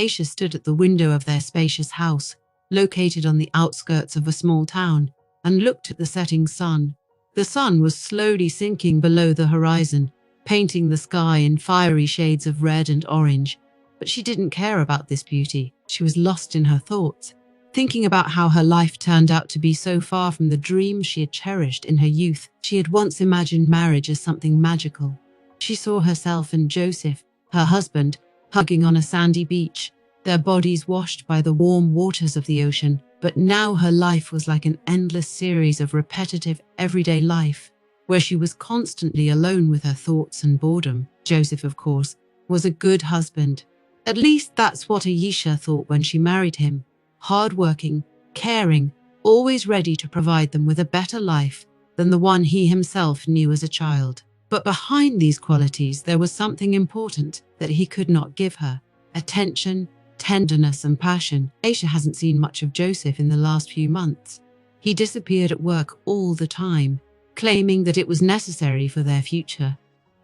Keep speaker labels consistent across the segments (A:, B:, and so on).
A: Aisha stood at the window of their spacious house, located on the outskirts of a small town, and looked at the setting sun. The sun was slowly sinking below the horizon, painting the sky in fiery shades of red and orange. But she didn't care about this beauty. She was lost in her thoughts, thinking about how her life turned out to be so far from the dreams she had cherished in her youth. She had once imagined marriage as something magical. She saw herself and Joseph, her husband, hugging on a sandy beach, their bodies washed by the warm waters of the ocean. But now her life was like an endless series of repetitive, everyday life, where she was constantly alone with her thoughts and boredom. Joseph, of course, was a good husband. At least that's what Aisha thought when she married him. Hardworking, caring, always ready to provide them with a better life than the one he himself knew as a child. But behind these qualities there was something important that he could not give her: attention, tenderness and passion. Aisha hasn't seen much of Joseph in the last few months. He disappeared at work all the time, claiming that it was necessary for their future.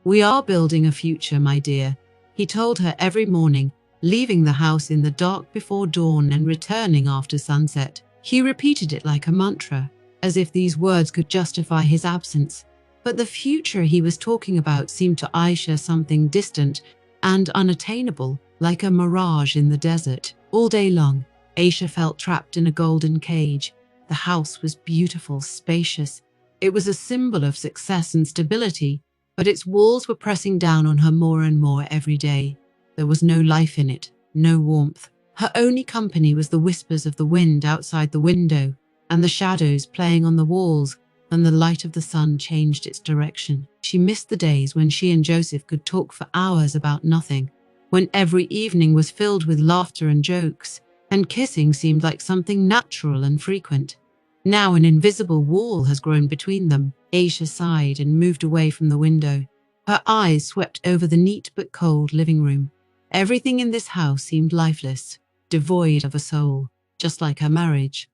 A: "We are building a future, my dear," he told her every morning, leaving the house in the dark before dawn and returning after sunset. He repeated it like a mantra, as if these words could justify his absence. But the future he was talking about seemed to Aisha something distant and unattainable, like a mirage in the desert. All day long, Aisha felt trapped in a golden cage. The house was beautiful, spacious. It was a symbol of success and stability, but its walls were pressing down on her more and more every day. There was no life in it, no warmth. Her only company was the whispers of the wind outside the window and the shadows playing on the walls when the light of the sun changed its direction. She missed the days when she and Joseph could talk for hours about nothing, when every evening was filled with laughter and jokes, and kissing seemed like something natural and frequent. Now an invisible wall has grown between them. Aisha sighed and moved away from the window. Her eyes swept over the neat but cold living room. Everything in this house seemed lifeless, devoid of a soul, just like her marriage.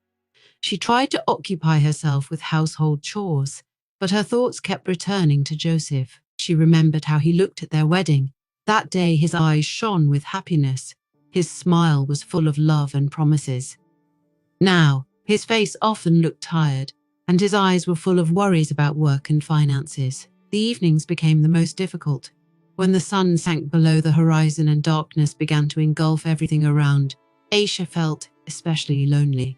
A: She tried to occupy herself with household chores, but her thoughts kept returning to Joseph. She remembered how he looked at their wedding. That day his eyes shone with happiness. His smile was full of love and promises. Now, his face often looked tired, and his eyes were full of worries about work and finances. The evenings became the most difficult. When the sun sank below the horizon and darkness began to engulf everything around, Aisha felt especially lonely.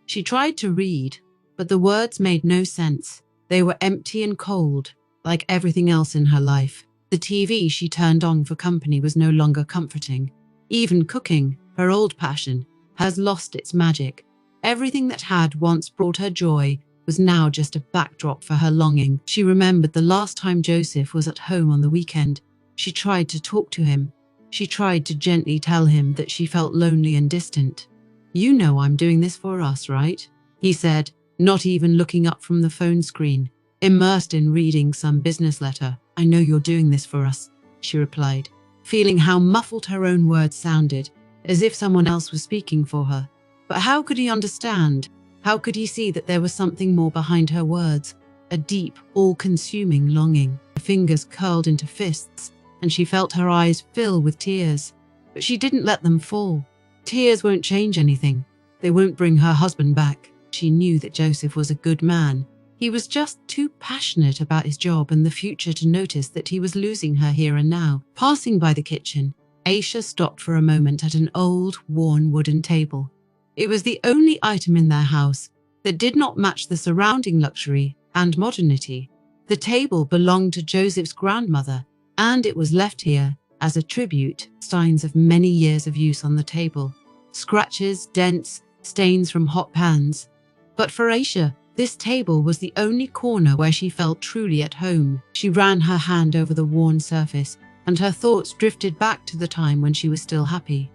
A: She tried to read, but the words made no sense. They were empty and cold, like everything else in her life. The TV she turned on for company was no longer comforting. Even cooking, her old passion, has lost its magic. Everything that had once brought her joy was now just a backdrop for her longing. She remembered the last time Joseph was at home on the weekend. She tried to talk to him. She tried to gently tell him that she felt lonely and distant. "You know I'm doing this for us, right?" he said, not even looking up from the phone screen, immersed in reading some business letter. "I know you're doing this for us," she replied, feeling how muffled her own words sounded, as if someone else was speaking for her. But how could he understand? How could he see that there was something more behind her words? A deep, all-consuming longing. Her fingers curled into fists, and she felt her eyes fill with tears. But she didn't let them fall. Tears won't change anything. They won't bring her husband back. She knew that Joseph was a good man. He was just too passionate about his job and the future to notice that he was losing her here and now. Passing by the kitchen, Aisha stopped for a moment at an old, worn wooden table. It was the only item in their house that did not match the surrounding luxury and modernity. The table belonged to Joseph's grandmother, and it was left here as a tribute. Signs of many years of use on the table. Scratches, dents, stains from hot pans. But for Aisha, this table was the only corner where she felt truly at home. She ran her hand over the worn surface, and her thoughts drifted back to the time when she was still happy,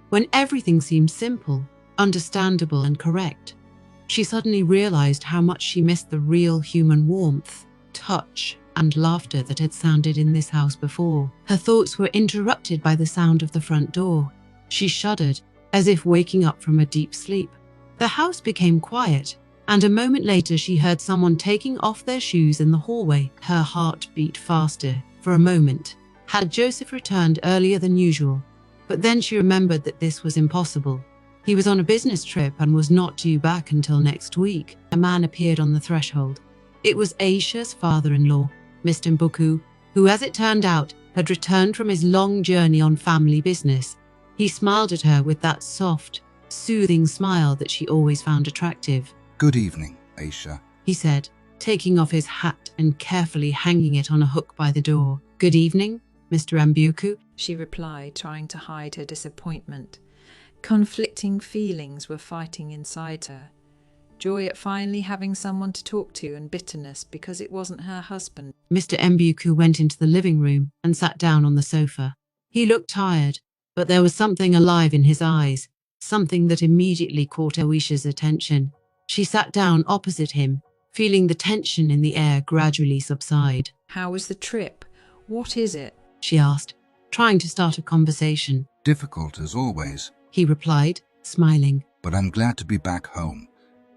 A: when everything seemed simple, understandable and correct. She suddenly realized how much she missed the real human warmth, touch, and laughter that had sounded in this house before. Her thoughts were interrupted by the sound of the front door. She shuddered, as if waking up from a deep sleep. The house became quiet, and a moment later she heard someone taking off their shoes in the hallway. Her heart beat faster. For a moment, had Joseph returned earlier than usual? But then she remembered that this was impossible. He was on a business trip and was not due back until next week. A man appeared on the threshold. It was Aisha's father-in-law, Mr. Mbuku, who, as it turned out, had returned from his long journey on family business. He smiled at her with that soft, soothing smile that she always found attractive.
B: "Good evening, Aisha,"
A: he said, taking off his hat and carefully hanging it on a hook by the door. "Good evening, Mr. Mbuku,"
C: she replied, trying to hide her disappointment. Conflicting feelings were fighting inside her. Joy at finally having someone to talk to and bitterness because it wasn't her husband.
A: Mr. Mbuku went into the living room and sat down on the sofa. He looked tired, but there was something alive in his eyes, something that immediately caught Aisha's attention. She sat down opposite him, feeling the tension in the air gradually subside.
C: "How was the trip? What is it?"
A: she asked, trying to start a conversation.
B: "Difficult as always,"
A: he replied, smiling.
B: "but I'm glad to be back home,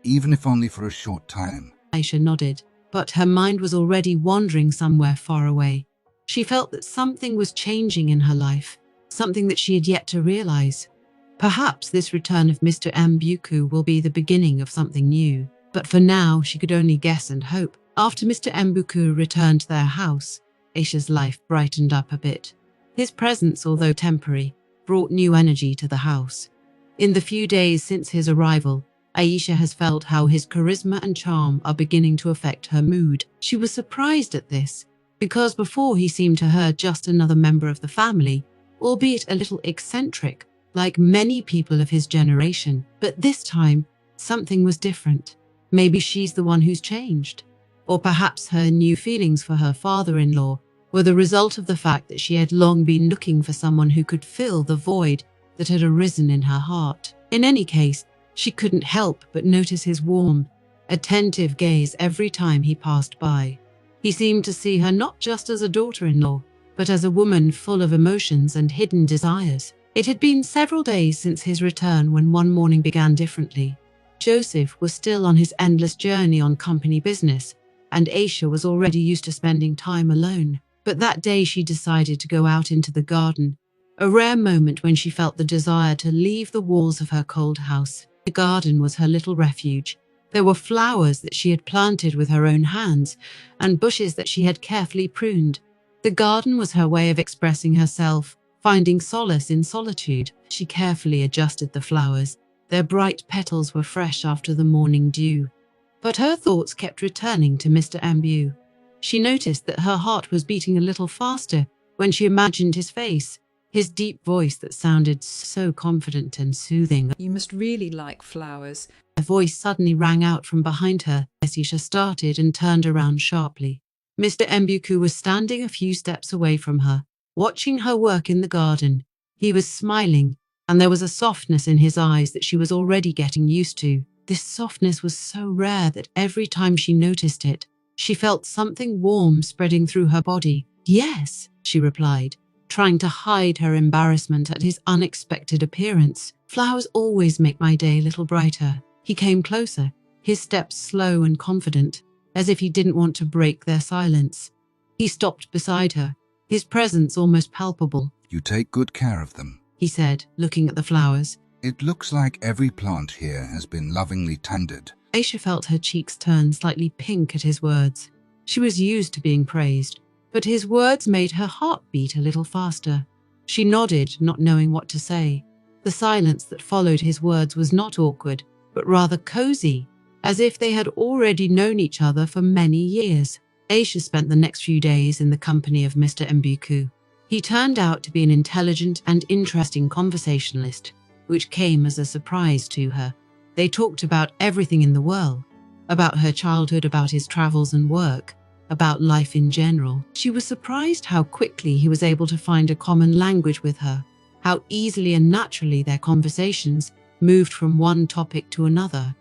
B: even if only for a short time."
A: Aisha nodded, but her mind was already wandering somewhere far away. She felt that something was changing in her life, something that she had yet to realize. Perhaps this return of Mr. Mbuku will be the beginning of something new, but for now she could only guess and hope. After Mr. Mbuku returned to their house, Aisha's life brightened up a bit. His presence, although temporary, brought new energy to the house. In the few days since his arrival, Aisha has felt how his charisma and charm are beginning to affect her mood. She was surprised at this, because before he seemed to her just another member of the family, albeit a little eccentric, like many people of his generation. But this time, something was different. Maybe she's the one who's changed. Or perhaps her new feelings for her father-in-law were the result of the fact that she had long been looking for someone who could fill the void that had arisen in her heart. In any case, she couldn't help but notice his warm, attentive gaze every time he passed by. He seemed to see her not just as a daughter-in-law, but as a woman full of emotions and hidden desires. It had been several days since his return when one morning began differently. Joseph was still on his endless journey on company business, and Aisha was already used to spending time alone. But that day she decided to go out into the garden, a rare moment when she felt the desire to leave the walls of her cold house. The garden was her little refuge. There were flowers that she had planted with her own hands, and bushes that she had carefully pruned. The garden was her way of expressing herself, finding solace in solitude. She carefully adjusted the flowers. Their bright petals were fresh after the morning dew. But her thoughts kept returning to Mr. Mbu. She noticed that her heart was beating a little faster when she imagined his face, his deep voice that sounded so confident and soothing.
C: "You must really like flowers."
A: A voice suddenly rang out from behind her. Aisha started and turned around sharply. Mr. Mbuku was standing a few steps away from her, watching her work in the garden. He was smiling, and there was a softness in his eyes that she was already getting used to. This softness was so rare that every time she noticed it, she felt something warm spreading through her body. "Yes," she replied, trying to hide her embarrassment at his unexpected appearance. "Flowers always make my day a little brighter." He came closer, his steps slow and confident, as if he didn't want to break their silence. He stopped beside her, his presence almost palpable.
B: "You take good care of them,"
A: he said, looking at the flowers.
B: "It looks like every plant here has been lovingly tended."
A: Aisha felt her cheeks turn slightly pink at his words. She was used to being praised, but his words made her heart beat a little faster. She nodded, not knowing what to say. The silence that followed his words was not awkward, but rather cozy, as if they had already known each other for many years. Aisha spent the next few days in the company of Mr. Mbuku. He turned out to be an intelligent and interesting conversationalist, which came as a surprise to her. They talked about everything in the world, about her childhood, about his travels and work, about life in general. She was surprised how quickly he was able to find a common language with her, how easily and naturally their conversations moved from one topic to another.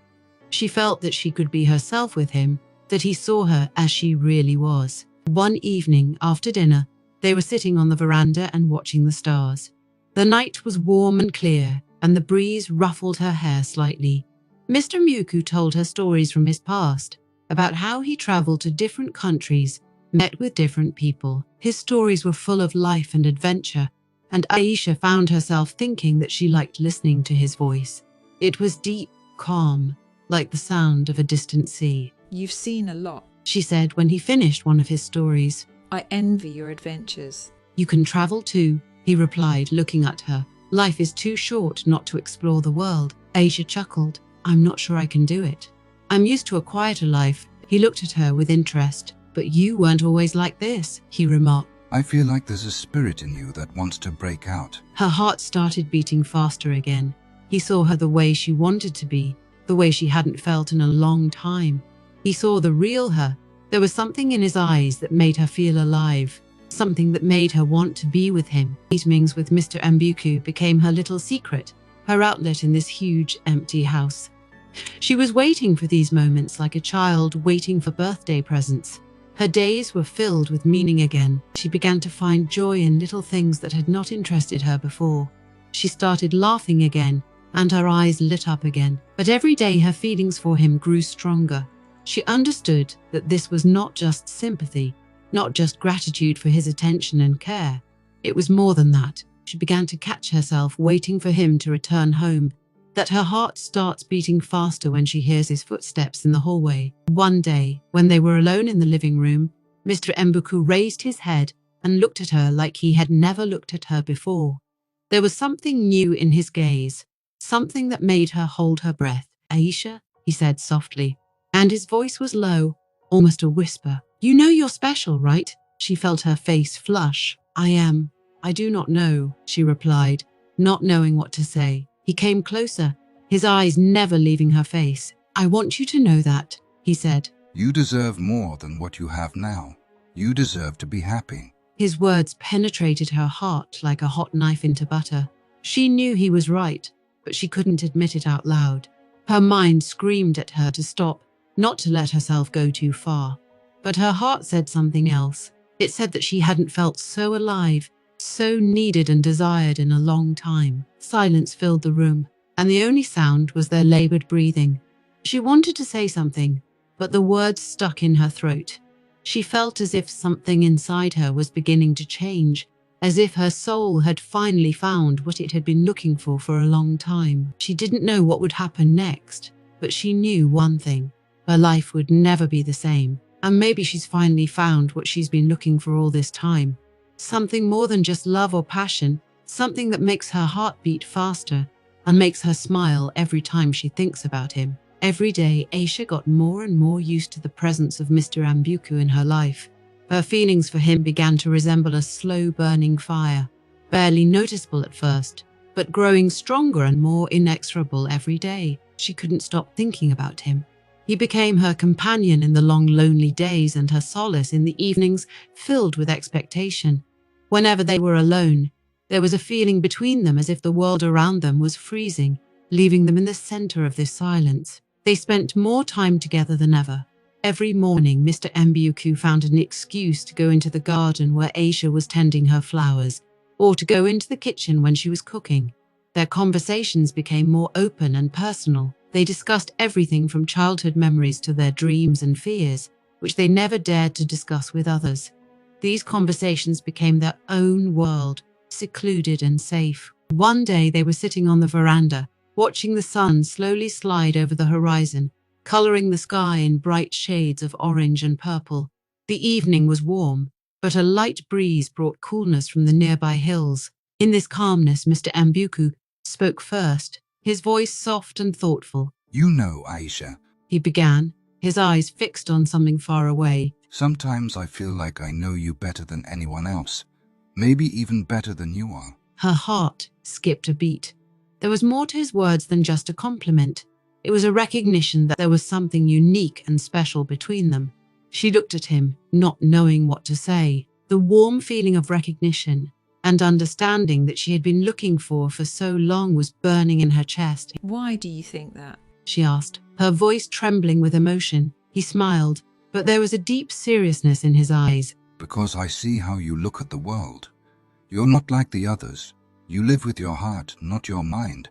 A: She felt that she could be herself with him, that he saw her as she really was. One evening after dinner, they were sitting on the veranda and watching the stars. The night was warm and clear, and the breeze ruffled her hair slightly. Mr. Mbuku told her stories from his past, about how he traveled to different countries, met with different people. His stories were full of life and adventure, and Aisha found herself thinking that she liked listening to his voice. It was deep, calm, like the sound of a distant sea.
C: "You've seen a lot.
A: She said when he finished one of his stories.
C: I envy your adventures."
A: You can travel too, he replied, looking at her. Life is too short not to explore the world. Aisha chuckled. I'm not sure I can do it. I'm used to a quieter life. He looked at her with interest. But you weren't always like this, he remarked.
B: I feel like there's a spirit in you that wants to break out.
A: Her heart started beating faster again. He saw her the way she wanted to be, the way she hadn't felt in a long time. He saw the real her. There was something in his eyes that made her feel alive, something that made her want to be with him. Meetings with Mr. Mbuku became her little secret, her outlet in this huge, empty house. She was waiting for these moments like a child waiting for birthday presents. Her days were filled with meaning again. She began to find joy in little things that had not interested her before. She started laughing again, and her eyes lit up again. But every day her feelings for him grew stronger. She understood that this was not just sympathy, not just gratitude for his attention and care. It was more than that. She began to catch herself waiting for him to return home, that her heart starts beating faster when she hears his footsteps in the hallway. One day, when they were alone in the living room, Mr. Mbuku raised his head and looked at her like he had never looked at her before. There was something new in his gaze, something that made her hold her breath. Aisha, he said softly, and his voice was low, almost a whisper. You know you're special, right? She felt her face flush. I am. I do not know, she replied, not knowing what to say. He came closer, his eyes never leaving her face. I want you to know that, he said.
B: You deserve more than what you have now. You deserve to be happy.
A: His words penetrated her heart like a hot knife into butter. She knew he was right, but she couldn't admit it out loud. Her mind screamed at her to stop, not to let herself go too far. But her heart said something else. It said that she hadn't felt so alive, so needed and desired in a long time. Silence filled the room, and the only sound was their labored breathing. She wanted to say something, but the words stuck in her throat. She felt as if something inside her was beginning to change, as if her soul had finally found what it had been looking for a long time. She didn't know what would happen next, but she knew one thing. Her life would never be the same, and maybe she's finally found what she's been looking for all this time. Something more than just love or passion, something that makes her heart beat faster and makes her smile every time she thinks about him. Every day, Aisha got more and more used to the presence of Mr. Mbuku in her life. Her feelings for him began to resemble a slow-burning fire, barely noticeable at first, but growing stronger and more inexorable every day. She couldn't stop thinking about him. He became her companion in the long, lonely days and her solace in the evenings filled with expectation. Whenever they were alone, there was a feeling between them as if the world around them was freezing, leaving them in the center of this silence. They spent more time together than ever. Every morning, Mr. Mbuku found an excuse to go into the garden where Aisha was tending her flowers, or to go into the kitchen when she was cooking. Their conversations became more open and personal. They discussed everything from childhood memories to their dreams and fears, which they never dared to discuss with others. These conversations became their own world, secluded and safe. One day they were sitting on the veranda, watching the sun slowly slide over the horizon, coloring the sky in bright shades of orange and purple. The evening was warm, but a light breeze brought coolness from the nearby hills. In this calmness, Mr. Mbuku spoke first, his voice soft and thoughtful.
B: You know, Aisha,
A: He began, his eyes fixed on something far away.
B: Sometimes I feel like I know you better than anyone else, maybe even better than you are.
A: Her heart skipped a beat. There was more to his words than just a compliment. It was a recognition that there was something unique and special between them. She looked at him, not knowing what to say. The warm feeling of recognition and understanding that she had been looking for so long was burning in her chest.
C: Why do you think that?
A: She asked, her voice trembling with emotion. He smiled, but there was a deep seriousness in his eyes.
B: Because I see how you look at the world. You're not like the others. You live with your heart, not your mind.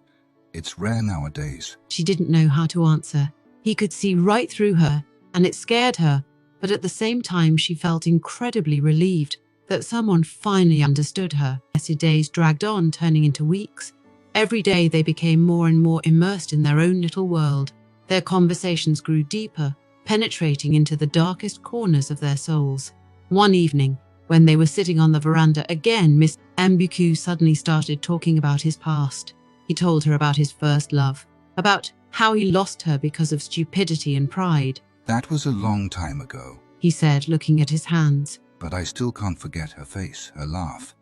B: It's rare nowadays.
A: She didn't know how to answer. He could see right through her, and it scared her, but at the same time she felt incredibly relieved. that someone finally understood her. As the days dragged on, turning into weeks, every day they became more and more immersed in their own little world. Their conversations grew deeper, penetrating into the darkest corners of their souls. One evening, when they were sitting on the veranda again, Mr. Mbuku suddenly started talking about his past. He told her about his first love, about how he lost her because of stupidity and pride.
B: That was a long time ago,
A: He said, looking at his hands.
B: but I still can't forget her face, her laugh.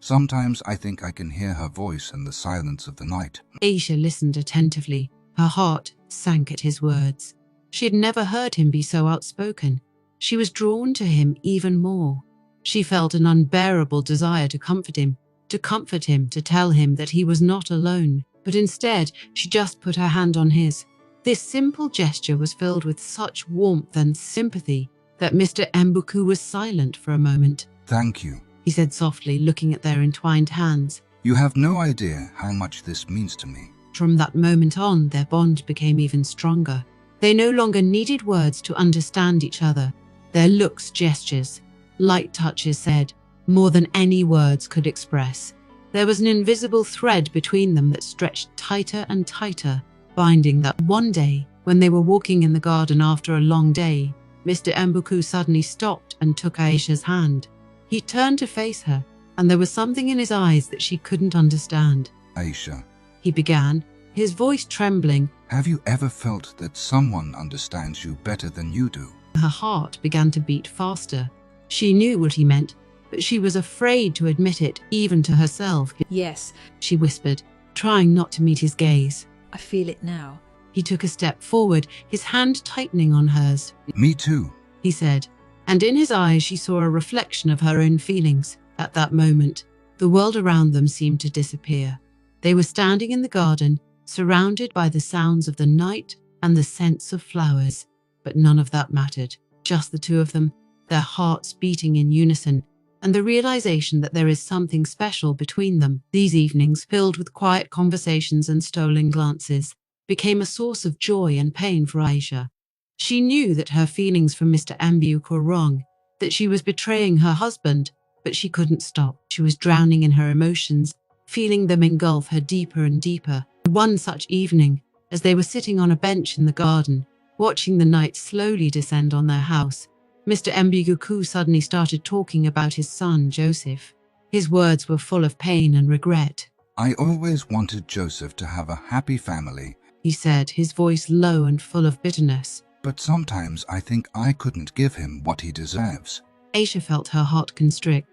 B: Sometimes I think I can hear her voice in the silence of the night.
A: Aisha listened attentively. Her heart sank at his words. She had never heard him be so outspoken. She was drawn to him even more. She felt an unbearable desire to comfort him, to tell him that he was not alone. But instead, she just put her hand on his. This simple gesture was filled with such warmth and sympathy that Mr. Mbuku was silent for a moment.
B: Thank you.
A: He said softly, looking at their entwined hands.
B: You have no idea how much this means to me.
A: From that moment on, their bond became even stronger. They no longer needed words to understand each other. Their looks, gestures, light touches said more than any words could express. There was an invisible thread between them that stretched tighter and tighter, binding that one day, when they were walking in the garden after a long day, Mr. Mbuku suddenly stopped and took Aisha's hand. He turned to face her, and there was something in his eyes that she couldn't understand.
B: Aisha,
A: He began, his voice trembling.
B: have you ever felt that someone understands you better than you do?
A: Her heart began to beat faster. She knew what he meant, but she was afraid to admit it, even to herself.
C: Yes,
A: She whispered, trying not to meet his gaze.
C: I feel it now.
A: He took a step forward, his hand tightening on hers.
B: Me too.
A: He said, and in his eyes she saw a reflection of her own feelings. At that moment, the world around them seemed to disappear. They were standing in the garden, surrounded by the sounds of the night and the scents of flowers. But none of that mattered. Just the two of them, their hearts beating in unison, and the realization that there is something special between them. These evenings, filled with quiet conversations and stolen glances, became a source of joy and pain for Aisha. She knew that her feelings for Mr. Mbuku were wrong, that she was betraying her husband, but she couldn't stop. She was drowning in her emotions, feeling them engulf her deeper and deeper. One such evening, as they were sitting on a bench in the garden, watching the night slowly descend on their house, Mr. Mbuku suddenly started talking about his son, Joseph. His words were full of pain and regret.
B: I always wanted Joseph to have a happy family,
A: He said, his voice low and full of bitterness.
B: but sometimes I think I couldn't give him what he deserves.
A: Aisha felt her heart constrict.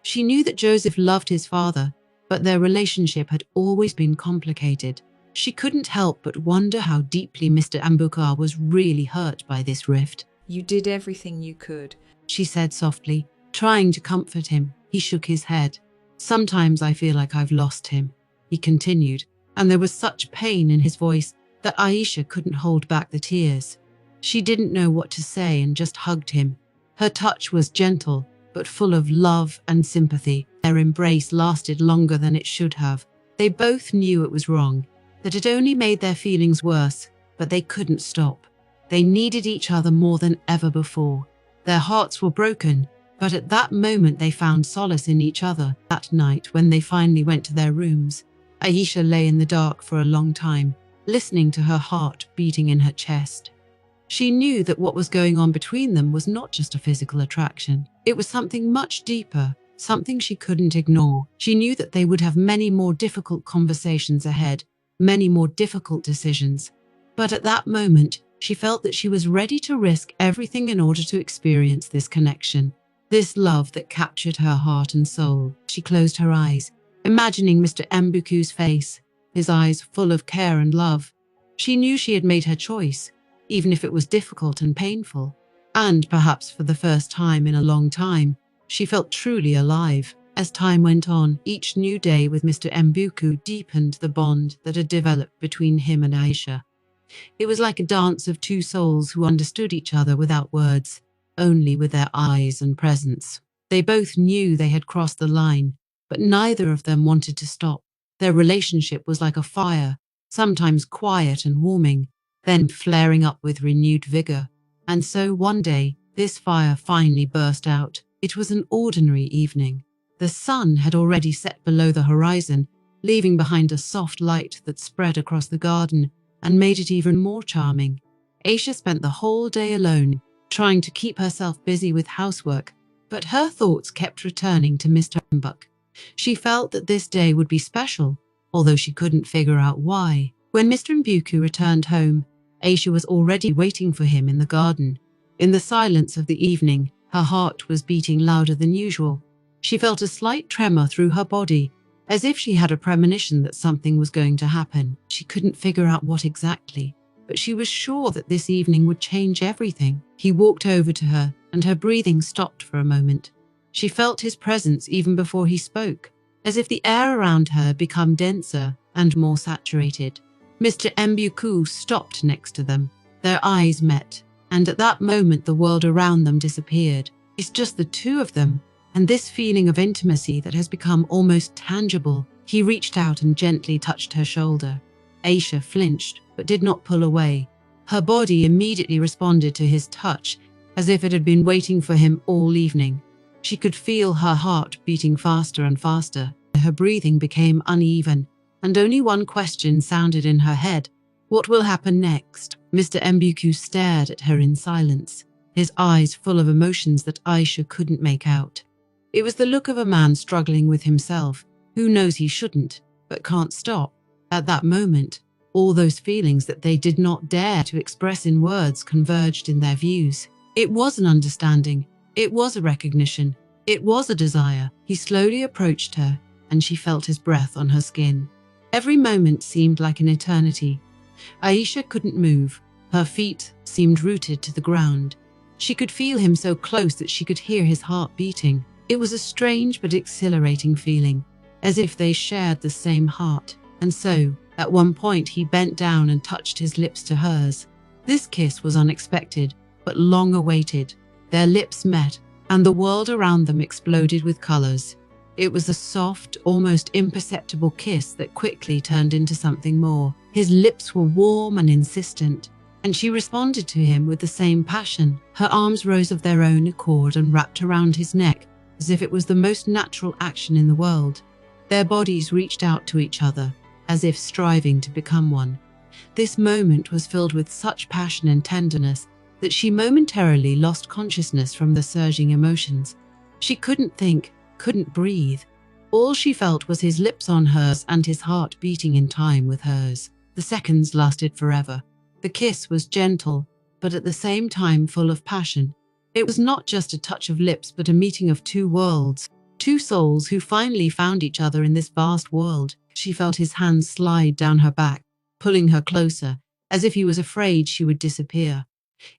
A: She knew that Joseph loved his father, but their relationship had always been complicated. She couldn't help but wonder how deeply Mr. Mbuku was really hurt by this rift.
C: You did everything you could.
A: She said softly, trying to comfort him. He shook his head. Sometimes I feel like I've lost him, he continued, and there was such pain in his voice that Aisha couldn't hold back the tears. She didn't know what to say and just hugged him. Her touch was gentle, but full of love and sympathy. Their embrace lasted longer than it should have. They both knew it was wrong, that it only made their feelings worse, but they couldn't stop. They needed each other more than ever before. Their hearts were broken, but at that moment they found solace in each other. That night, when they finally went to their rooms, Aisha lay in the dark for a long time, listening to her heart beating in her chest. She knew that what was going on between them was not just a physical attraction. It was something much deeper, something she couldn't ignore. She knew that they would have many more difficult conversations ahead, many more difficult decisions. But at that moment, she felt that she was ready to risk everything in order to experience this connection, this love that captured her heart and soul. She closed her eyes, imagining Mr. Mbuku's face, his eyes full of care and love. She knew she had made her choice, even if it was difficult and painful. And perhaps for the first time in a long time, she felt truly alive. As time went on, each new day with Mr. Mbuku deepened the bond that had developed between him and Aisha. It was like a dance of two souls who understood each other without words, only with their eyes and presence. They both knew they had crossed the line, but neither of them wanted to stop. Their relationship was like a fire, sometimes quiet and warming, then flaring up with renewed vigor. And so one day, this fire finally burst out. It was an ordinary evening. The sun had already set below the horizon, leaving behind a soft light that spread across the garden and made it even more charming. Aisha spent the whole day alone, trying to keep herself busy with housework, but her thoughts kept returning to Mr. Mbuk. She felt that this day would be special, although she couldn't figure out why. When Mr. Mbuku returned home, Aisha was already waiting for him in the garden. In the silence of the evening, her heart was beating louder than usual. She felt a slight tremor through her body, as if she had a premonition that something was going to happen. She couldn't figure out what exactly, but she was sure that this evening would change everything. He walked over to her, and her breathing stopped for a moment. She felt his presence even before he spoke, as if the air around her had become denser and more saturated. Mr. Mbuku stopped next to them. Their eyes met, and at that moment the world around them disappeared. It's just the two of them, and this feeling of intimacy that has become almost tangible. He reached out and gently touched her shoulder. Aisha flinched, but did not pull away. Her body immediately responded to his touch, as if it had been waiting for him all evening. She could feel her heart beating faster and faster. Her breathing became uneven, and only one question sounded in her head: what will happen next? Mr. Mbuku stared at her in silence, his eyes full of emotions that Aisha couldn't make out. It was the look of a man struggling with himself, who knows he shouldn't, but can't stop. At that moment, all those feelings that they did not dare to express in words converged in their views. It was an understanding, it was a recognition, it was a desire. He slowly approached her, and she felt his breath on her skin. Every moment seemed like an eternity. Aisha couldn't move. Her feet seemed rooted to the ground. She could feel him so close that she could hear his heart beating. It was a strange but exhilarating feeling, as if they shared the same heart. And so, at one point, he bent down and touched his lips to hers. This kiss was unexpected, but long awaited. Their lips met, and the world around them exploded with colors. It was a soft, almost imperceptible kiss that quickly turned into something more. His lips were warm and insistent, and she responded to him with the same passion. Her arms rose of their own accord and wrapped around his neck, as if it was the most natural action in the world. Their bodies reached out to each other, as if striving to become one. This moment was filled with such passion and tenderness that she momentarily lost consciousness from the surging emotions. She couldn't think, couldn't breathe. All she felt was his lips on hers and his heart beating in time with hers. The seconds lasted forever. The kiss was gentle, but at the same time full of passion. It was not just a touch of lips, but a meeting of two worlds, two souls who finally found each other in this vast world. She felt his hands slide down her back, pulling her closer, as if he was afraid she would disappear.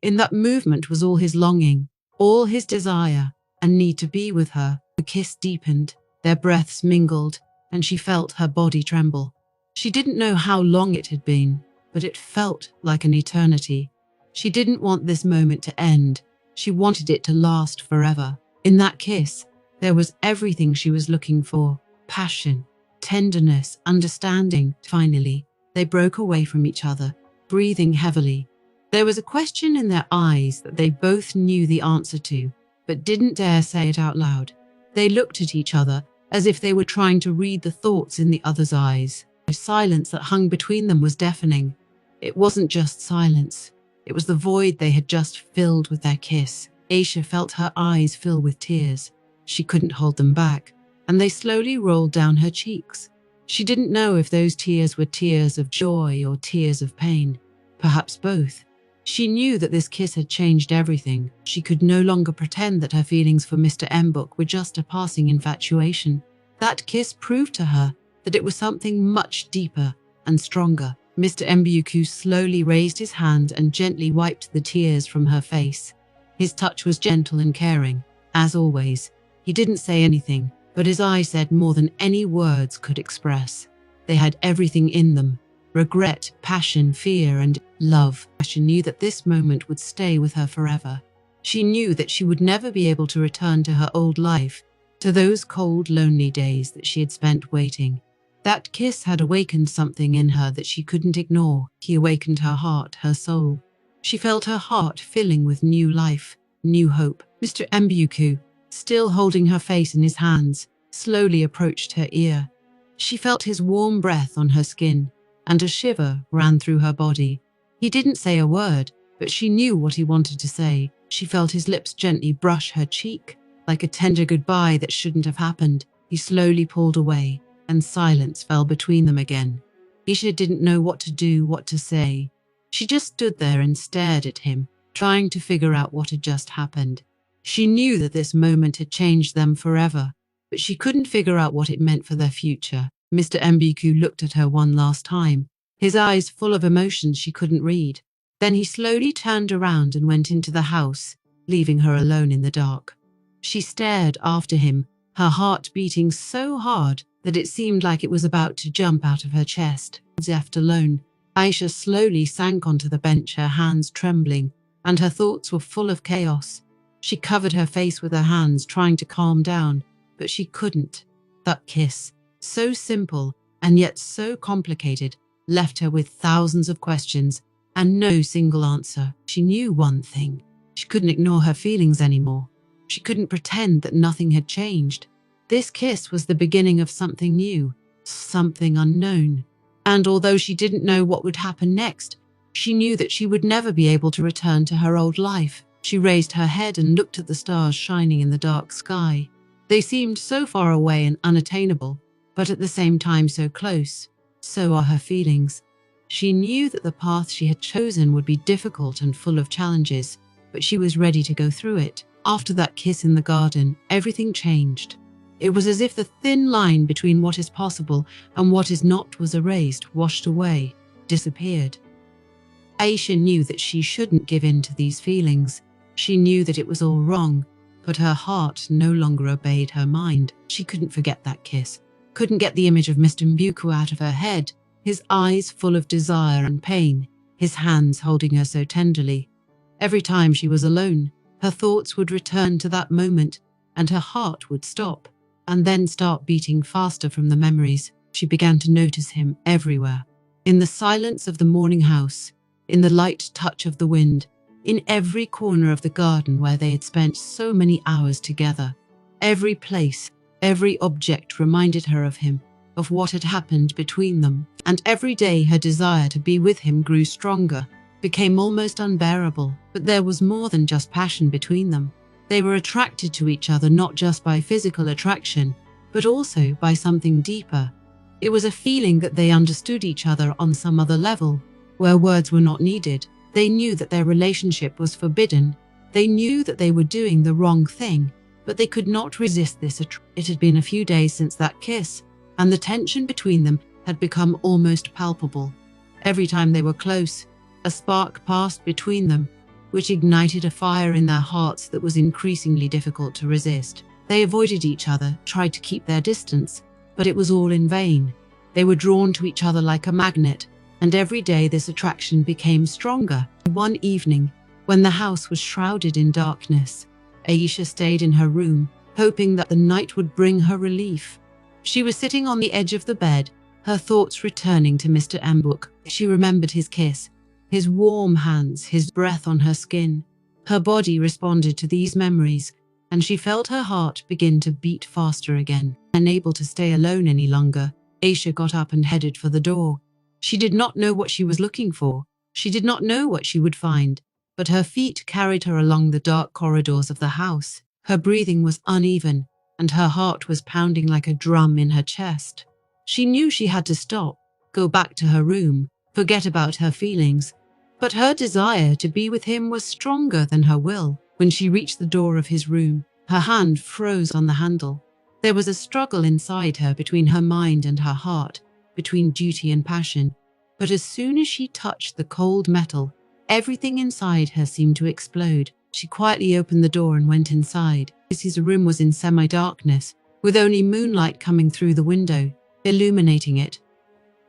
A: In that movement was all his longing, all his desire, and need to be with her. The kiss deepened, their breaths mingled, and she felt her body tremble. She didn't know how long it had been, but it felt like an eternity. She didn't want this moment to end. She wanted it to last forever. In that kiss, there was everything she was looking for: passion, tenderness, understanding. Finally, they broke away from each other, breathing heavily. There was a question in their eyes that they both knew the answer to, but didn't dare say it out loud. They looked at each other as if they were trying to read the thoughts in the other's eyes. The silence that hung between them was deafening. It wasn't just silence. It was the void they had just filled with their kiss. Aisha felt her eyes fill with tears. She couldn't hold them back, and they slowly rolled down her cheeks. She didn't know if those tears were tears of joy or tears of pain. Perhaps both. She knew that this kiss had changed everything. She could no longer pretend that her feelings for Mr. Mbuk were just a passing infatuation. That kiss proved to her that it was something much deeper and stronger. Mr. Mbuku slowly raised his hand and gently wiped the tears from her face. His touch was gentle and caring. As always, he didn't say anything, but his eyes said more than any words could express. They had everything in them: regret, passion, fear, and love. She knew that this moment would stay with her forever. She knew that she would never be able to return to her old life, to those cold, lonely days that she had spent waiting. That kiss had awakened something in her that she couldn't ignore. He awakened her heart, her soul. She felt her heart filling with new life, new hope. Mr. Mbuku, still holding her face in his hands, slowly approached her ear. She felt his warm breath on her skin, and a shiver ran through her body. He didn't say a word, but she knew what he wanted to say. She felt his lips gently brush her cheek, like a tender goodbye that shouldn't have happened. He slowly pulled away, and silence fell between them again. Aisha didn't know what to do, what to say. She just stood there and stared at him, trying to figure out what had just happened. She knew that this moment had changed them forever, but she couldn't figure out what it meant for their future. Mr. Mbuku looked at her one last time, his eyes full of emotions she couldn't read. Then he slowly turned around and went into the house, leaving her alone in the dark. She stared after him, her heart beating so hard that it seemed like it was about to jump out of her chest. Left alone, Aisha slowly sank onto the bench, her hands trembling, and her thoughts were full of chaos. She covered her face with her hands, trying to calm down, but she couldn't. That kiss, so simple and yet so complicated, left her with thousands of questions and no single answer. She knew one thing. She couldn't ignore her feelings anymore. She couldn't pretend that nothing had changed. This kiss was the beginning of something new, something unknown. And although she didn't know what would happen next, she knew that she would never be able to return to her old life. She raised her head and looked at the stars shining in the dark sky. They seemed so far away and unattainable, but at the same time so close. So are her feelings. She knew that the path she had chosen would be difficult and full of challenges, but she was ready to go through it. After that kiss in the garden, everything changed. It was as if the thin line between what is possible and what is not was erased, washed away, disappeared. Aisha knew that she shouldn't give in to these feelings. She knew that it was all wrong, but her heart no longer obeyed her mind. She couldn't forget that kiss, couldn't get the image of Mr. Mbuku out of her head, his eyes full of desire and pain, his hands holding her so tenderly. Every time she was alone, her thoughts would return to that moment, and her heart would stop, and then start beating faster from the memories. She began to notice him everywhere. In the silence of the morning house, in the light touch of the wind, in every corner of the garden where they had spent so many hours together. Every place, every object reminded her of him, of what had happened between them, and every day her desire to be with him grew stronger, became almost unbearable. But there was more than just passion between them. They were attracted to each other not just by physical attraction, but also by something deeper. It was a feeling that they understood each other on some other level, where words were not needed. They knew that their relationship was forbidden. They knew that they were doing the wrong thing, but they could not resist this. It had been a few days since that kiss, and the tension between them had become almost palpable. Every time they were close, a spark passed between them, which ignited a fire in their hearts that was increasingly difficult to resist. They avoided each other, tried to keep their distance, but it was all in vain. They were drawn to each other like a magnet, and every day this attraction became stronger. One evening, when the house was shrouded in darkness, Aisha stayed in her room, hoping that the night would bring her relief. She was sitting on the edge of the bed, her thoughts returning to Mr. Mbuk. She remembered his kiss, his warm hands, his breath on her skin. Her body responded to these memories, and she felt her heart begin to beat faster again. Unable to stay alone any longer, Aisha got up and headed for the door. She did not know what she was looking for. She did not know what she would find, but her feet carried her along the dark corridors of the house. Her breathing was uneven, and her heart was pounding like a drum in her chest. She knew she had to stop, go back to her room, forget about her feelings, but her desire to be with him was stronger than her will. When she reached the door of his room, her hand froze on the handle. There was a struggle inside her between her mind and her heart, between duty and passion. But as soon as she touched the cold metal, everything inside her seemed to explode. She quietly opened the door and went inside. His room was in semi-darkness, with only moonlight coming through the window, illuminating it.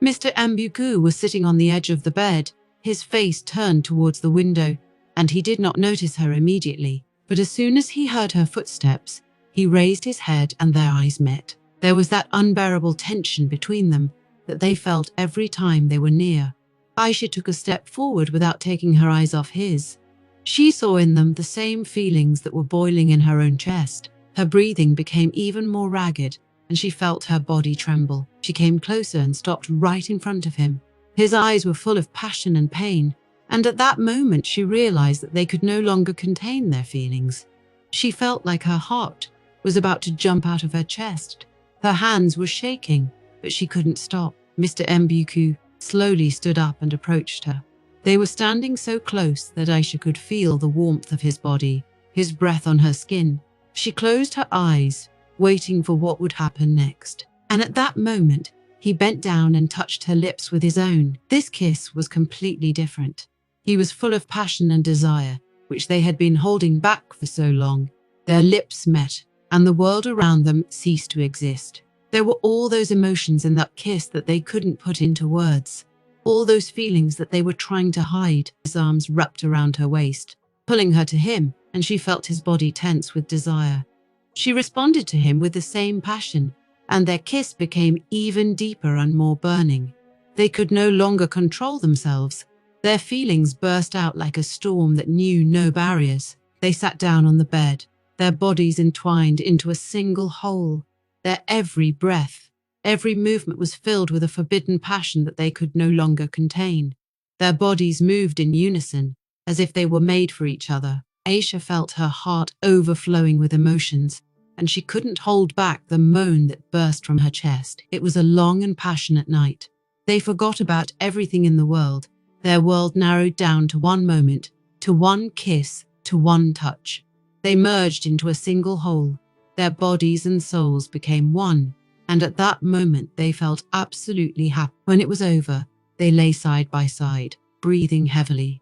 A: Mr. Mbuku was sitting on the edge of the bed, his face turned towards the window, and he did not notice her immediately. But as soon as he heard her footsteps, he raised his head and their eyes met. There was that unbearable tension between them that they felt every time they were near. Aisha took a step forward without taking her eyes off his. She saw in them the same feelings that were boiling in her own chest. Her breathing became even more ragged, and she felt her body tremble. She came closer and stopped right in front of him. His eyes were full of passion and pain, and at that moment she realized that they could no longer contain their feelings. She felt like her heart was about to jump out of her chest. Her hands were shaking, but she couldn't stop. Mr. Mbuku slowly stood up and approached her. They were standing so close that Aisha could feel the warmth of his body, his breath on her skin. She closed her eyes, waiting for what would happen next. And at that moment, he bent down and touched her lips with his own. This kiss was completely different. He was full of passion and desire, which they had been holding back for so long. Their lips met, and the world around them ceased to exist. There were all those emotions in that kiss that they couldn't put into words. All those feelings that they were trying to hide. His arms wrapped around her waist, pulling her to him, and she felt his body tense with desire. She responded to him with the same passion, and their kiss became even deeper and more burning. They could no longer control themselves. Their feelings burst out like a storm that knew no barriers. They sat down on the bed, their bodies entwined into a single whole. Their every breath, every movement was filled with a forbidden passion that they could no longer contain. Their bodies moved in unison, as if they were made for each other. Aisha felt her heart overflowing with emotions, and she couldn't hold back the moan that burst from her chest. It was a long and passionate night. They forgot about everything in the world. Their world narrowed down to one moment, to one kiss, to one touch. They merged into a single whole. Their bodies and souls became one, and at that moment they felt absolutely happy. When it was over, they lay side by side, breathing heavily.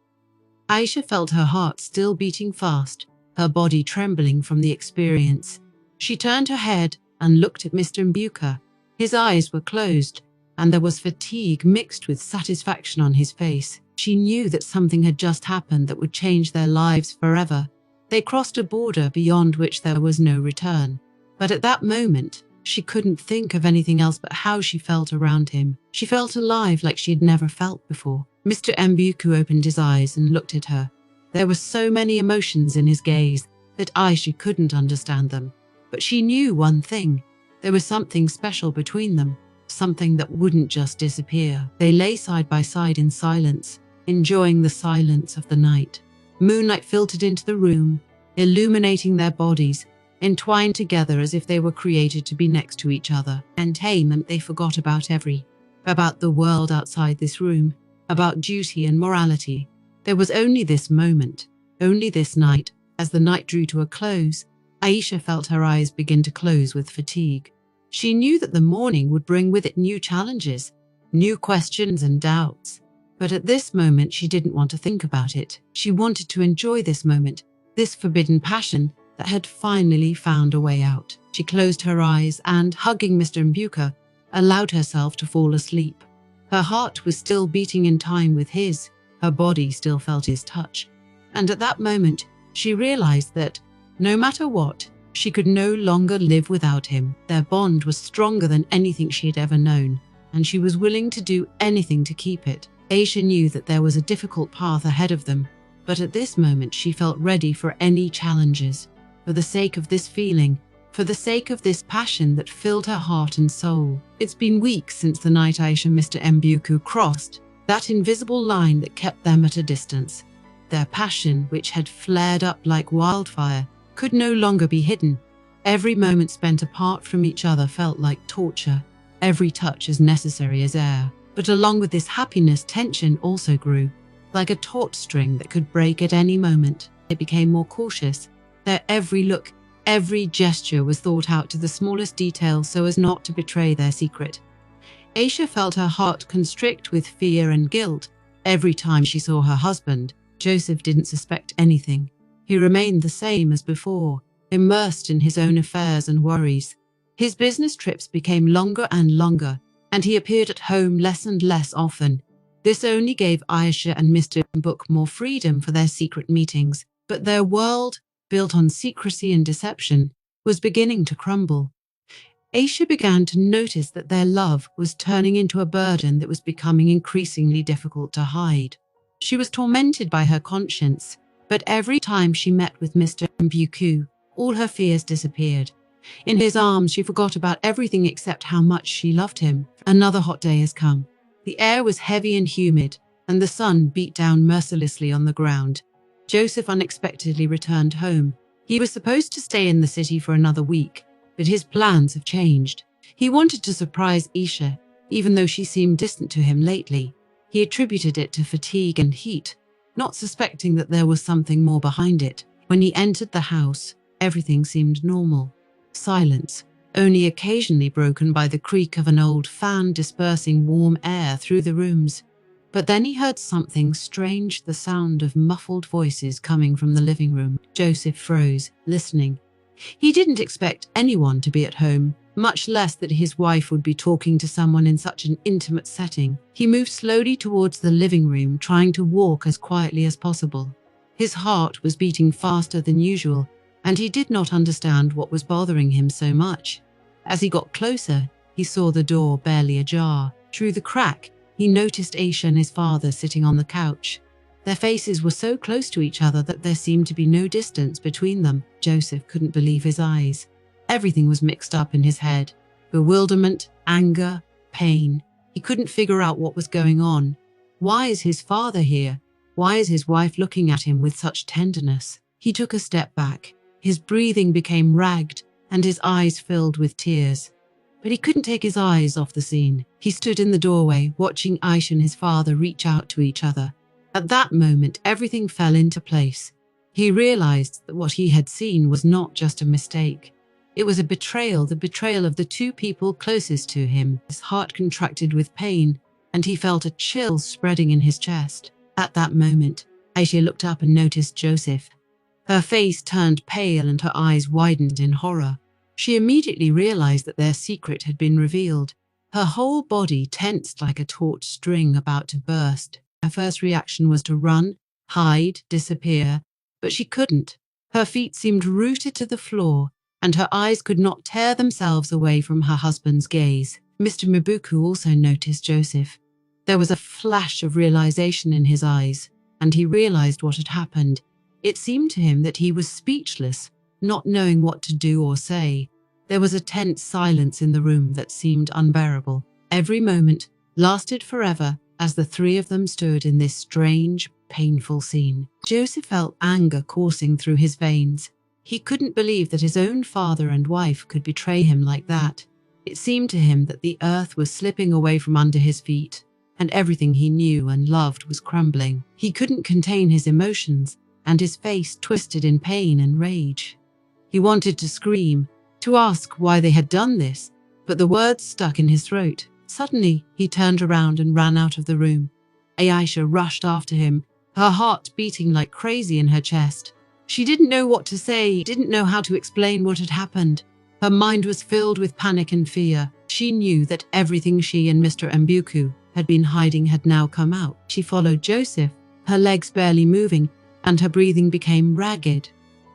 A: Aisha felt her heart still beating fast, her body trembling from the experience. She turned her head and looked at Mr. Mbuka. His eyes were closed, and there was fatigue mixed with satisfaction on his face. She knew that something had just happened that would change their lives forever. They crossed a border beyond which there was no return. But at that moment, she couldn't think of anything else but how she felt around him. She felt alive like she had never felt before. Mr. Mbuku opened his eyes and looked at her. There were so many emotions in his gaze that Aisha couldn't understand them. But she knew one thing. There was something special between them, something that wouldn't just disappear. They lay side by side in silence, enjoying the silence of the night. Moonlight filtered into the room, illuminating their bodies, entwined together as if they were created to be next to each other. Entertainment they forgot about about the world outside this room, about duty and morality. There was only this moment, only this night. As the night drew to a close, Aisha felt her eyes begin to close with fatigue. She knew that the morning would bring with it new challenges, new questions and doubts. But at this moment, she didn't want to think about it. She wanted to enjoy this moment, this forbidden passion that had finally found a way out. She closed her eyes and, hugging Mr. Mbuka, allowed herself to fall asleep. Her heart was still beating in time with his. Her body still felt his touch. And at that moment, she realized that, no matter what, she could no longer live without him. Their bond was stronger than anything she had ever known, and she was willing to do anything to keep it. Aisha knew that there was a difficult path ahead of them, but at this moment she felt ready for any challenges. For the sake of this feeling, for the sake of this passion that filled her heart and soul. It's been weeks since the night Aisha and Mr. Mbuku crossed that invisible line that kept them at a distance. Their passion, which had flared up like wildfire, could no longer be hidden. Every moment spent apart from each other felt like torture, every touch as necessary as air. But along with this happiness, tension also grew, like a taut string that could break at any moment. It became more cautious. Their every look, every gesture was thought out to the smallest detail so as not to betray their secret. Aisha felt her heart constrict with fear and guilt. Every time she saw her husband, Joseph didn't suspect anything. He remained the same as before, immersed in his own affairs and worries. His business trips became longer and longer, and he appeared at home less and less often. This only gave Aisha and Mr. Mbuka more freedom for their secret meetings, but their world, built on secrecy and deception, was beginning to crumble. Aisha began to notice that their love was turning into a burden that was becoming increasingly difficult to hide. She was tormented by her conscience, but every time she met with Mr. Mbuku, All her fears disappeared. In his arms, she forgot about everything except how much she loved him. Another hot day has come. The air was heavy and humid, and the sun beat down mercilessly on the ground. Joseph unexpectedly returned home. He was supposed to stay in the city for another week, but his plans have changed. He wanted to surprise Isha, even though she seemed distant to him lately. He attributed it to fatigue and heat, not suspecting that there was something more behind it. When he entered the house, everything seemed normal. Silence, only occasionally broken by the creak of an old fan dispersing warm air through the rooms. But then he heard something strange, the sound of muffled voices coming from the living room. Joseph froze, listening. He didn't expect anyone to be at home, much less that his wife would be talking to someone in such an intimate setting. He moved slowly towards the living room, trying to walk as quietly as possible. His heart was beating faster than usual, and he did not understand what was bothering him so much. As he got closer, he saw the door barely ajar. Through the crack, he noticed Aisha and his father sitting on the couch. Their faces were so close to each other that there seemed to be no distance between them. Joseph couldn't believe his eyes. Everything was mixed up in his head. Bewilderment, anger, pain. He couldn't figure out what was going on. Why is his father here? Why is his wife looking at him with such tenderness? He took a step back. His breathing became ragged, and his eyes filled with tears. But he couldn't take his eyes off the scene. He stood in the doorway, watching Aisha and his father reach out to each other. At that moment, everything fell into place. He realized that what he had seen was not just a mistake. It was a betrayal, the betrayal of the two people closest to him. His heart contracted with pain, and he felt a chill spreading in his chest. At that moment, Aisha looked up and noticed Joseph. Her face turned pale and her eyes widened in horror. She immediately realized that their secret had been revealed. Her whole body tensed like a taut string about to burst. Her first reaction was to run, hide, disappear, but she couldn't. Her feet seemed rooted to the floor, and her eyes could not tear themselves away from her husband's gaze. Mr. Mibuku also noticed Joseph. There was a flash of realization in his eyes, and he realized what had happened. It seemed to him that he was speechless, not knowing what to do or say. There was a tense silence in the room that seemed unbearable. Every moment lasted forever as the three of them stood in this strange, painful scene. Joseph felt anger coursing through his veins. He couldn't believe that his own father and wife could betray him like that. It seemed to him that the earth was slipping away from under his feet, and everything he knew and loved was crumbling. He couldn't contain his emotions, and his face twisted in pain and rage. He wanted to scream, to ask why they had done this, but the words stuck in his throat. Suddenly, he turned around and ran out of the room. Aisha rushed after him, her heart beating like crazy in her chest. She didn't know what to say, didn't know how to explain what had happened. Her mind was filled with panic and fear. She knew that everything she and Mr. Mbuku had been hiding had now come out. She followed Joseph, her legs barely moving, and her breathing became ragged.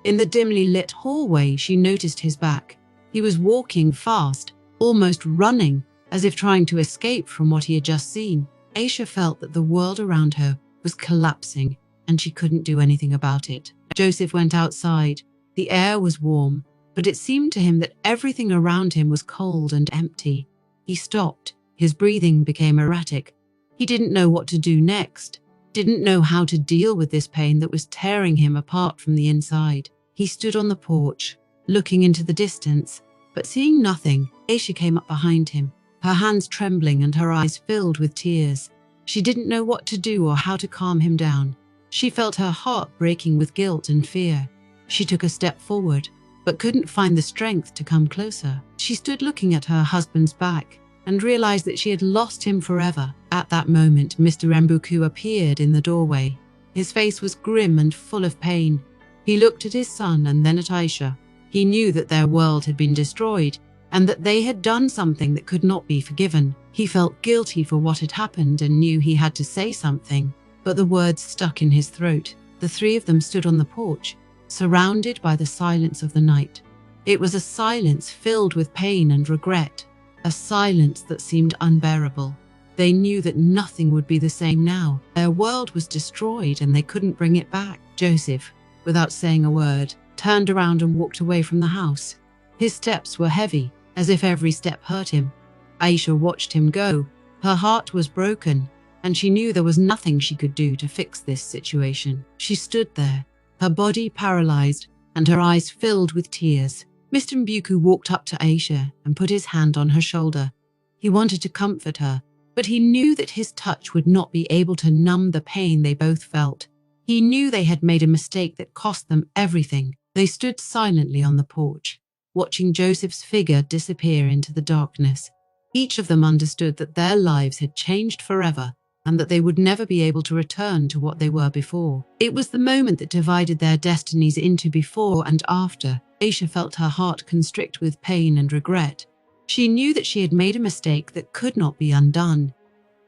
A: In the dimly lit hallway, she noticed his back. He was walking fast, almost running, as if trying to escape from what he had just seen. Aisha felt that the world around her was collapsing, and she couldn't do anything about it. Joseph went outside. The air was warm, but it seemed to him that everything around him was cold and empty. He stopped. His breathing became erratic. He didn't know what to do next, didn't know how to deal with this pain that was tearing him apart from the inside. He stood on the porch, looking into the distance, but seeing nothing. Aisha came up behind him, her hands trembling and her eyes filled with tears. She didn't know what to do or how to calm him down. She felt her heart breaking with guilt and fear. She took a step forward, but couldn't find the strength to come closer. She stood looking at her husband's back and realized that she had lost him forever. At that moment, Mr. Mbuku appeared in the doorway. His face was grim and full of pain. He looked at his son and then at Aisha. He knew that their world had been destroyed and that they had done something that could not be forgiven. He felt guilty for what had happened and knew he had to say something, but the words stuck in his throat. The three of them stood on the porch, surrounded by the silence of the night. It was a silence filled with pain and regret, a silence that seemed unbearable. They knew that nothing would be the same now. Their world was destroyed and they couldn't bring it back. Joseph, without saying a word, turned around and walked away from the house. His steps were heavy, as if every step hurt him. Aisha watched him go. Her heart was broken, and she knew there was nothing she could do to fix this situation. She stood there, her body paralyzed and her eyes filled with tears. Mr. Mbuku walked up to Aisha and put his hand on her shoulder. He wanted to comfort her, but he knew that his touch would not be able to numb the pain they both felt. He knew they had made a mistake that cost them everything. They stood silently on the porch, watching Joseph's figure disappear into the darkness. Each of them understood that their lives had changed forever and that they would never be able to return to what they were before. It was the moment that divided their destinies into before and after. Aisha felt her heart constrict with pain and regret. She knew that she had made a mistake that could not be undone.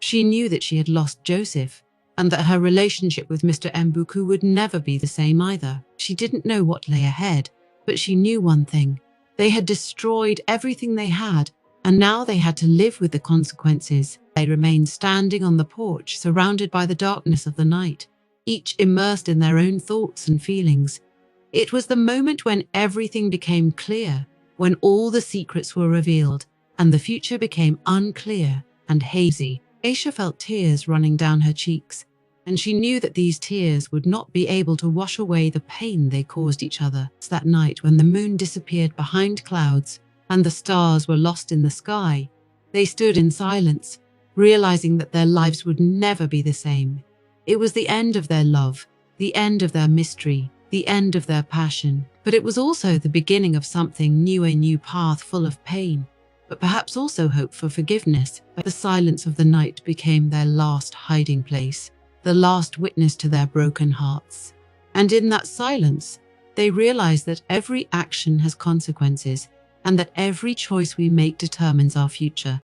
A: She knew that she had lost Joseph, and that her relationship with Mr. Mbuku would never be the same either. She didn't know what lay ahead, but she knew one thing. They had destroyed everything they had, and now they had to live with the consequences. They remained standing on the porch, surrounded by the darkness of the night, each immersed in their own thoughts and feelings. It was the moment when everything became clear, when all the secrets were revealed, and the future became unclear and hazy. Aisha felt tears running down her cheeks, and she knew that these tears would not be able to wash away the pain they caused each other. That night, when the moon disappeared behind clouds and the stars were lost in the sky, they stood in silence, realizing that their lives would never be the same. It was the end of their love, the end of their mystery, the end of their passion, but it was also the beginning of something new, a new path full of pain, but perhaps also hope for forgiveness. The silence of the night became their last hiding place, the last witness to their broken hearts. And in that silence, they realized that every action has consequences, and that every choice we make determines our future.